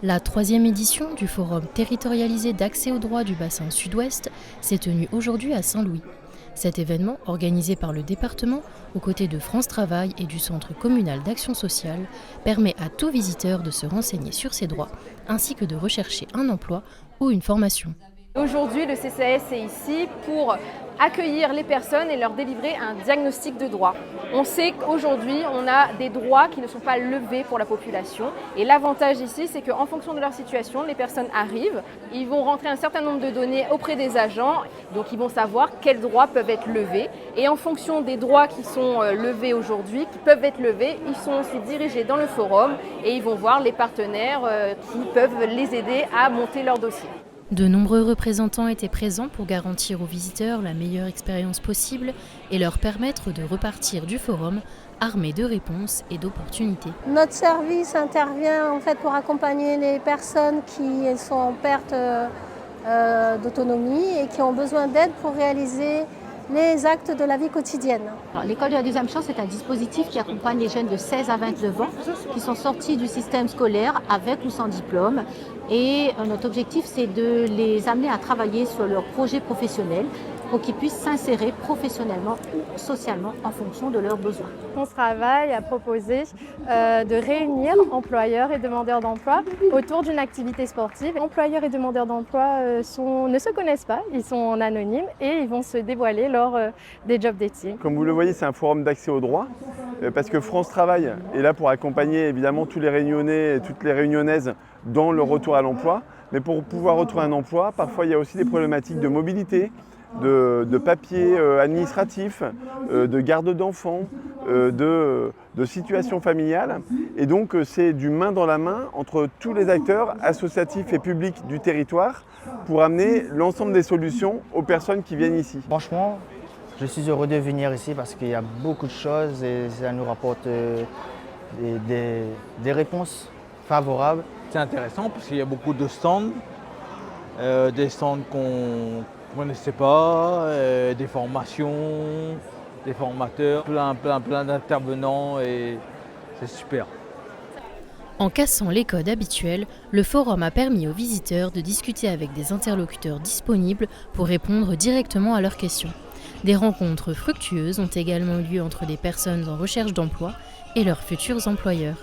La troisième édition du Forum territorialisé d'accès aux droits du bassin sud-ouest s'est tenue aujourd'hui à Saint-Louis. Cet événement, organisé par le département aux côtés de France Travail et du Centre communal d'action sociale, permet à tout visiteur de se renseigner sur ses droits ainsi que de rechercher un emploi ou une formation. Aujourd'hui, le CCAS est ici pour accueillir les personnes et leur délivrer un diagnostic de droit. On sait qu'aujourd'hui, on a des droits qui ne sont pas levés pour la population. Et l'avantage ici, c'est qu'en fonction de leur situation, les personnes arrivent, ils vont rentrer un certain nombre de données auprès des agents, donc ils vont savoir quels droits peuvent être levés. Et en fonction des droits qui sont levés aujourd'hui, qui peuvent être levés, ils sont ensuite dirigés dans le forum et ils vont voir les partenaires qui peuvent les aider à monter leur dossier. De nombreux représentants étaient présents pour garantir aux visiteurs la meilleure expérience possible et leur permettre de repartir du forum armés de réponses et d'opportunités. Notre service intervient en fait pour accompagner les personnes qui sont en perte d'autonomie et qui ont besoin d'aide pour réaliser les actes de la vie quotidienne. L'école de la deuxième chance est un dispositif qui accompagne les jeunes de 16 à 29 ans qui sont sortis du système scolaire avec ou sans diplôme. Et notre objectif, c'est de les amener à travailler sur leur projet professionnel pour qu'ils puissent s'insérer professionnellement ou socialement en fonction de leurs besoins. France Travail a proposé de réunir employeurs et demandeurs d'emploi autour d'une activité sportive. Employeurs et demandeurs d'emploi ne se connaissent pas, ils sont anonymes et ils vont se dévoiler lors des job dating. Comme vous le voyez, c'est un forum d'accès aux droits parce que France Travail est là pour accompagner évidemment tous les Réunionnais et toutes les Réunionnaises dans le retour à l'emploi. Mais pour pouvoir retrouver un emploi, parfois il y a aussi des problématiques de mobilité, de papiers administratifs, de garde d'enfants, de situation familiale. Et donc c'est du main dans la main entre tous les acteurs associatifs et publics du territoire pour amener l'ensemble des solutions aux personnes qui viennent ici. Franchement, je suis heureux de venir ici parce qu'il y a beaucoup de choses et ça nous rapporte des réponses favorables. C'est intéressant parce qu'il y a beaucoup de stands, des stands qu'on ne connaissait pas, des formations, des formateurs, plein d'intervenants et c'est super. En cassant les codes habituels, le forum a permis aux visiteurs de discuter avec des interlocuteurs disponibles pour répondre directement à leurs questions. Des rencontres fructueuses ont également lieu entre des personnes en recherche d'emploi et leurs futurs employeurs.